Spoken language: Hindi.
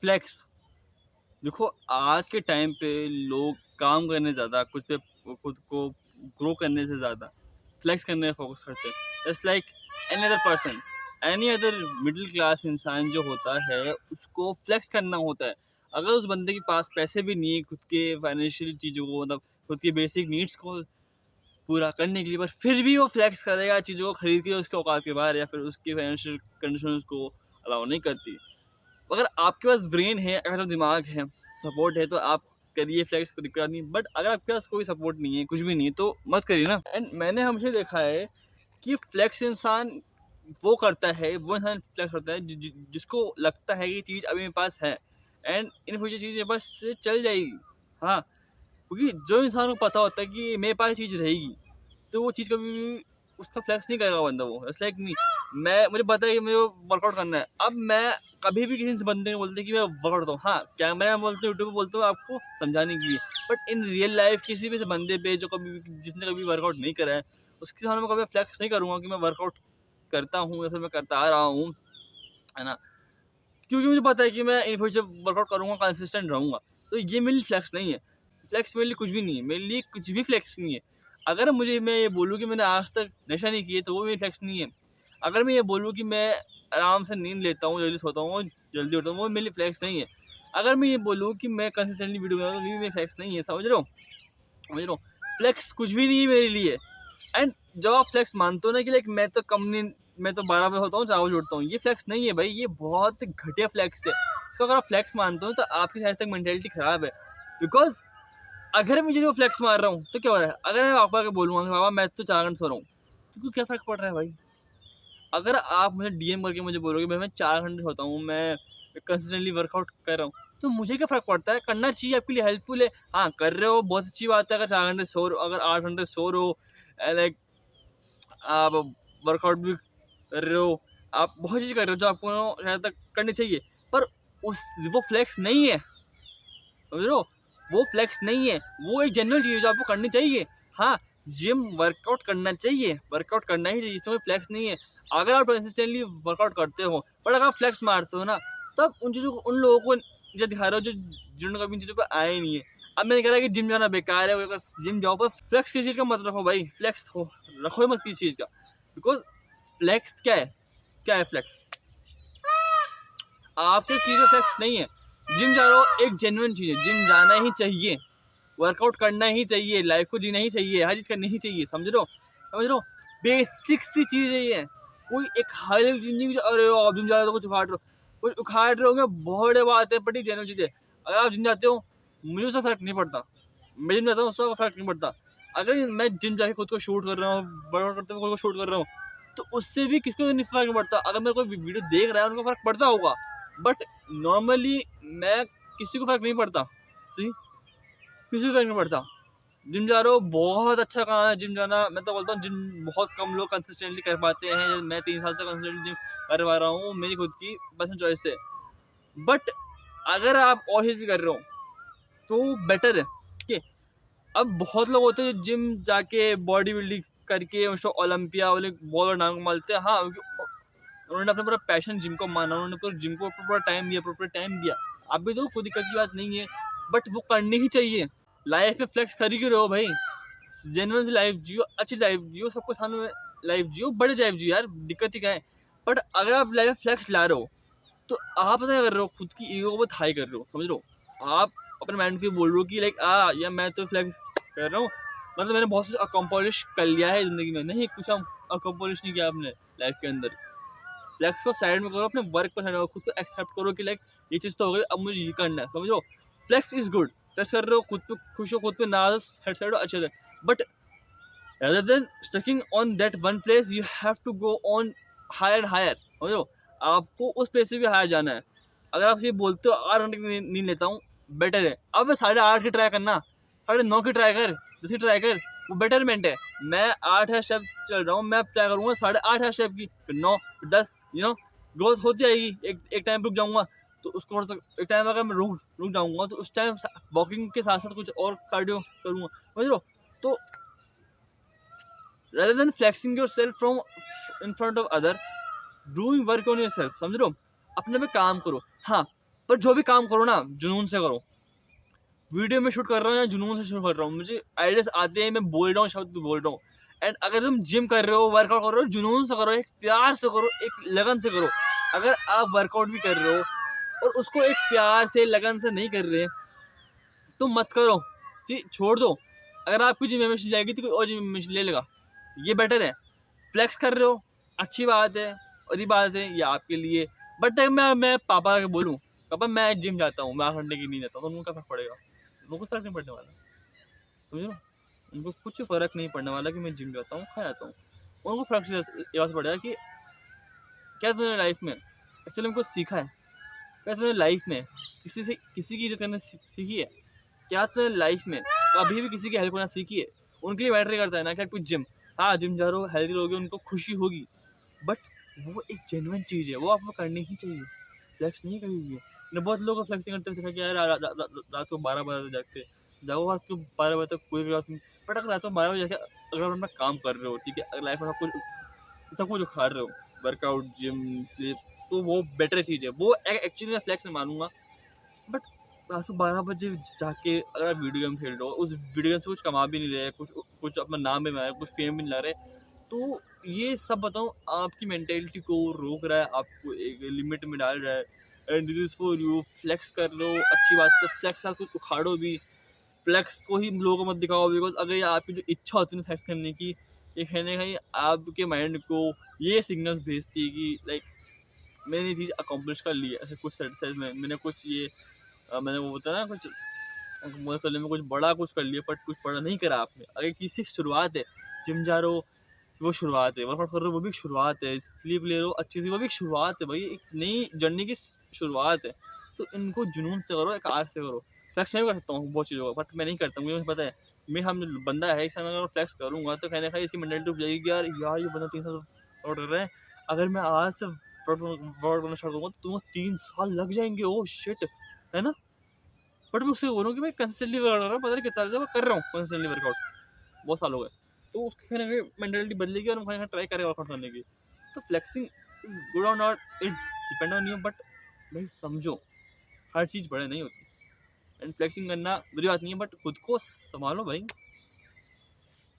फ्लेक्स। देखो आज के टाइम पे लोग काम करने ज़्यादा खुद को ग्रो करने से ज़्यादा फ्लेक्स करने पे फोकस करते हैं। Just like any other person, any other middle class इंसान जो होता है उसको फ्लेक्स करना होता है। अगर उस बंदे के पास पैसे भी नहीं है खुद के फाइनेंशियल चीज़ों को, मतलब खुद की बेसिक नीड्स को पूरा करने के लिए, पर फिर भी वो फ्लेक्स करेगा चीज़ों को खरीद के उसके औकात के बाहर, या फिर उसकी फाइनेंशियल कंडीशन उसको अलाउ नहीं करती। अगर आपके पास ब्रेन है, अगर दिमाग है, सपोर्ट है, तो आप करिए फ्लेक्स, कोई दिक्कत नहीं। बट अगर आपके पास कोई सपोर्ट नहीं है, कुछ भी नहीं है, तो मत करिए ना। एंड मैंने हमेशा देखा है कि फ्लेक्स इंसान वो करता है, वो इंसान फ्लेक्स करता है जिसको लगता है कि चीज़ अभी मेरे पास है एंड इन फ्यूचर चीज़ मेरे पास से चल जाएगी। हाँ, क्योंकि जो इंसान को पता होता है कि मेरे पास चीज़ रहेगी, तो वो चीज़ कभी भी उसका फ्लेक्स नहीं करेगा बंदा। वो जस्ट लाइक मी, मैं मुझे पता है कि मुझे वर्कआउट करना है। अब मैं कभी भी किसी से बंदे को बोलते कि मैं वर्कआउट करता हूँ, हाँ कैमरा में बोलते हूँ, यूट्यूब पे बोलता हूँ आपको समझाने के लिए, बट इन रियल लाइफ किसी भी बंदे पे जो कभी जिसने कभी वर्कआउट नहीं करा है उसके सामने मैं कभी फ्लेक्स नहीं करूँगा कि मैं वर्कआउट करता हूँ या फिर मैं करता आ रहा हूँ, है ना। क्योंकि मुझे पता है कि मैं इन फ्यूचर वर्कआउट करूँगा, कंसिस्टेंट रहूँगा। तो ये मेरे लिए फ्लेक्स नहीं है। फ्लेक्स मेरे लिए कुछ भी नहीं है, मेरे लिए कुछ भी फ्लेक्स नहीं है। अगर मैं ये बोलूँ कि मैंने आज तक नशा नहीं किया, तो वो मेरी फ्लेक्स नहीं है। अगर मैं ये बोलूँ कि मैं आराम से नींद लेता हूँ, जल्दी सोता हूँ, जल्दी उठता हूँ, वो मेरे लिए फ्लेक्स नहीं है। अगर मैं ये बोलूँ कि मैं कंसिस्टेंटली वीडियो बनाता हूँ, ये भी मेरी फ्लेक्स नहीं है। समझ रहे हो? समझ रहे हो? फ्लेक्स कुछ भी नहीं है मेरे लिए। एंड जब आप फ्लेक्स मानते हो ना कि लाइक मैं तो 12 बजे होता हूँ, 4 बजे उठता हूँ, ये फ्लेक्स नहीं है भाई, ये बहुत घटिया फ्लेक्स है। इसको अगर आप फ्लेक्स मानते हो तो आपकी शायद तक मेंटेलिटी खराब है। बिकॉज अगर मैं जो फ्लेक्स मार रहा हूँ तो क्या हो रहा है, अगर मैं पापा को बोलूँगा कि पापा मैं तो 4 घंटे सो रहा हूँ, तो क्यों क्या फ़र्क पड़ रहा है भाई? अगर आप मुझे डीएम करके मुझे बोलोगे भाई मैं 4 घंटे सोता हूँ, मैं कंसिस्टेंटली वर्कआउट कर रहा हूँ, तो मुझे क्या फ़र्क पड़ता है? करना चाहिए, आपके लिए हेल्पफुल है। हाँ, कर रहे हो बहुत अच्छी बात है, अगर 4 घंटे सो रहे हो, अगर 8 घंटे सो रहे हो, लाइक आप वर्कआउट भी कर रहे हो, आप बहुत चीज़ कर रहे हो जो आपको शायद तक करनी चाहिए, पर उस वो फ्लेक्स नहीं है, समझ रहे हो? वो फ्लेक्स नहीं है, वो एक जनरल चीज़ है जो आपको करनी चाहिए। हाँ, जिम वर्कआउट करना चाहिए, वर्कआउट करना ही चाहिए, इसमें कोई फ्लेक्स नहीं है। अगर आप कंसिस्टेंटली वर्कआउट करते हो, पर अगर आप फ्लेक्स मारते हो ना, तब उन चीज़ों को, उन लोगों को जो दिखा रहे हो जो जिन्होंने कभी इन चीज़ों पे आए ही नहीं है। अब मैं कह रहा कि जिम जाना बेकार है, अगर जिम जाओ, पर फ्लेक्स किस चीज़ का मत रखो भाई, फ्लेक्स हो रखो ही मत किसी चीज़ का। बिकॉज़ फ्लेक्स क्या है? क्या है फ्लेक्स? आपके चीज़ में फ्लेक्स नहीं है। जिम जा रहे हो, एक जेन्युइन चीज़ है, जिम जाना ही चाहिए, वर्कआउट करना ही चाहिए, लाइफ को जीना ही चाहिए, हर चीज़ करनी ही चाहिए, समझ रहे हो? समझ रहे हो? बेसिक सी चीज़ है ये। कोई एक हाई लेवल चीज़ नहीं कि अरे आप जिम जा रहे हो तो कुछ उखाड़ रहे हो। कुछ उखाड़ रहे होगे बहुत बड़ी बात है, बट ये जेन्युइन चीज़ है। अगर आप जिम जाते हो, मुझे उससे फ़र्क नहीं पड़ता। मैं जिम जाता हूँ, उससे फ़र्क नहीं पड़ता। अगर मैं जिम जाके खुद को शूट कर रहा हूँ, वर्कआउट करते हुए खुद को शूट कर रहा हूँ, तो उससे भी किसको नहीं फ़र्क नहीं पड़ता। अगर मेरे कोई वीडियो देख रहा है, उनको फ़र्क पड़ता होगा, बट नॉर्मली मैं किसी को फ़र्क नहीं पड़ता। सी किसी को फ़र्क नहीं पड़ता। जिम जा रहे हो बहुत अच्छा काम है जिम जाना। मैं तो बोलता हूँ जिम बहुत कम लोग कंसिस्टेंटली कर पाते हैं। मैं 3 साल से कंसिस्टेंटली जिम कर पा रहा हूँ, मेरी खुद की पर्सनल चॉइस है। बट अगर आप और चीज़ भी कर रहे हो तो बेटर है, ठीक है। अब बहुत लोग होते हैं जो जिम जाके बॉडी बिल्डिंग करके उसको ओलंपिया वाले बहुत बड़ा नाम कमाते हैं। हाँ, उन्होंने अपना पूरा पैशन जिम को माना, उन्होंने पूरा जिम को पूरा टाइम दिया, प्रॉपर टाइम दिया। आप भी तो कोई दिक्कत की बात नहीं है, बट वो करनी ही चाहिए। लाइफ में फ्लेक्स कर ही क्यों रहे हो भाई? जेन्युइन सी लाइफ जियो, अच्छी लाइफ जियो, सबको सामने लाइफ जियो, बड़े लाइफ जियो यार, दिक्कत ही क्या है। बट अगर आप लाइफ में फ्लेक्स ला रहे हो, तो आप पता क्या कर रहे हो, खुद की ईगो को बहुत हाई कर रहे हो, समझ रहे हो। आप अपने माइंड को बोल रहे हो कि लाइक या मैं तो फ्लेक्स कर रहा हूँ, मतलब मैंने बहुत कुछ अकम्पलिश कर लिया है ज़िंदगी में। नहीं, कुछ अकम्पलिश नहीं किया आपने लाइफ के अंदर। फ्लेक्स को साइड में करो, अपने वर्क पर साइड में, खुद को एक्सेप्ट करो कि लाइक ये चीज़ तो हो गई, अब मुझे ये करना है, समझ लो। फ्लेक्स इज गुड, फ्लेक्स कर रहे हो, खुद पे खुश हो, खुद पे नाज हेड साइड हो, अच्छे से। But rather than sticking on that one place, you have to go on higher and higher, समझ लो। आपको उस प्लेस से भी हायर जाना है। अगर आप ये बोलते हो 8 घंटे की नींद लेता हूँ, बेटर है, अब 8:30 की ट्राई करना, 9:30 की ट्राई कर, 10 की ट्राई कर, वो बेटरमेंट है। मैं 8 स्टेप चल रहा हूँ, मैं ट्राई करूँगा 8:30 स्टेप की, फिर 9, फिर 10, ग्रोथ होती आएगी। एक टाइम रुक जाऊँगा, तो उसको एक टाइम अगर मैं रुक जाऊँगा, तो उस टाइम वॉकिंग के साथ साथ कुछ और कार्डियो करूँगा, समझ लो। तो rather than flexing yourself from in front of other, doing work on yourself, समझ रहे हो। अपने पे काम करो। हाँ, पर जो भी काम करो ना जुनून से करो। वीडियो में शूट कर रहा हूँ या जुनून से शूट कर रहा हूँ, मुझे आइडियाज आते हैं, मैं बोल रहा हूँ शब्द बोल रहा हूँ। एंड अगर तुम जिम कर रहे हो, वर्कआउट कर रहे हो, जुनून से करो, एक प्यार से करो, एक लगन से करो। अगर आप वर्कआउट भी कर रहे हो और उसको एक प्यार से लगन से नहीं कर रहे तो मत करो, छोड़ दो। अगर आपकी जिम मेंबरशिप जाएगी तो कोई और जिम मेंबरशिप ले लेगा, ये बेटर है। फ्लेक्स कर रहे हो, अच्छी बात है, और ये बात है ये आपके लिए। बट अगर मैं पापा के बोलूँ, पापा मैं जिम जाता हूँ, मैं 8 घंटे की नहीं जाता हूँ, तो उनको क्या फर्क पड़ेगा? उनको कुछ फर्क नहीं पड़ने वाला, समझो। उनको कुछ फर्क नहीं पड़ने वाला कि मैं जिम जाता हूँ, खा जाता हूँ। उनको फर्क ये बात पड़ेगा कि क्या तूने लाइफ में एक्चुअली उनको सीखा है, क्या तूने लाइफ में किसी की इज्जत करना सीखी है, क्या तूने लाइफ में कभी भी किसी की हेल्प करना सीखी है। उनके लिए मैटर करता है ना क्या कुछ जिम, हाँ जिम जा रहे हो, हेल्दी रहोगे, उनको खुशी होगी, बट वो एक जेन्युइन चीज़ है, वो आपको करनी ही चाहिए। फ्लेक्स नहीं करी हुई है। मैंने बहुत लोगों को फ्लेक्सिंग करते देखा कि यार रात को 12 बजे जागते जाओ, रात को 12 बजे तक कोई भी बात नहीं। बट अगर रात को 12 बजे जाके अगर आप अपना काम कर रहे हो, ठीक है, अगर लाइफ में सब कुछ उखाड़ रहे हो, वर्कआउट, जिम, स्लीप, तो वो बेटर चीज़ है। वो एक्चुअली मैं फ्लेक्स मानूंगा। बट रात को 12 बजे जाके अगर आप वीडियो गेम खेल रहे हो, उस वीडियो गेम से कुछ कमा भी नहीं रहे, कुछ अपना नाम भी बना, कुछ फेम भी नहीं ला रहे, तो ये सब बताऊँ आपकी मेंटेलिटी को रोक रहा है, आपको एक लिमिट में डाल रहा है। And this is for you. Flex कर लो, अच्छी बात है, फ्लेक्स आप कुछ उखाड़ो भी, फ्लेक्स को ही लोगों को मत दिखाओ, बिकॉज अगर ये आपकी जो इच्छा होती है फ्लेक्स करने की, ये कहीं ना कहीं आपके माइंड को ये सिग्नल्स भेजती है कि लाइक मैंने ये चीज़ अकम्प्लिश कर ली है, ऐसे कुछ सेट में मैंने कुछ ये मैंने वो बताया ना कुछ मुझे करने में कुछ बड़ा कुछ कर लिया, बट कुछ बड़ा नहीं करा आपने। अगर की सिर्फ शुरुआत है, जिम जा रहे हो वो शुरुआत है, वर्कआउट कर रहे हो वो भी शुरुआत है, स्लीप ले रहे हो अच्छी सी वो भी एक शुरुआत है भाई, एक नई जर्नी की शुरुआत है। तो इनको जुनून से करो, एक आग से करो। फ्लेक्स मैं भी कर सकता हूँ बहुत चीज़ों का, बट मैं नहीं करता, मुझे पता है मैं हम बंदा है, इस समय अगर फ्लेक्स करूँगा तो कहीं ना कहीं इसकी मेंटलिटी उठ जाएगी कि यार ये बंदा 3 साल वर्कआउट कर रहे हैं, अगर मैं आज से वर्कआउट करना स्टार्ट करूँगा तो तुम्हें 3 साल लग जाएंगे, ओ शिट, है ना। बट मैं उससे बोलूँ कि भाई कंसिस्टेंटली वर्कआउट कर रहा हूँ, पता नहीं कितना साल से मैं कर रहा हूँ कंसिस्टेंटली वर्कआउट, बहुत साल हो गए, तो उसकी कहीं ना कहीं मेंटलिटी बदलेगी और मैं ट्राई करेगा वर्कआउट करने की। तो फ्लेक्सिंग गुड और not, it depend on you, but भाई समझो हर चीज़ बड़े नहीं होती, एंड फ्लेक्सिंग करना बुरी बात नहीं है, बट खुद को संभालो भाई।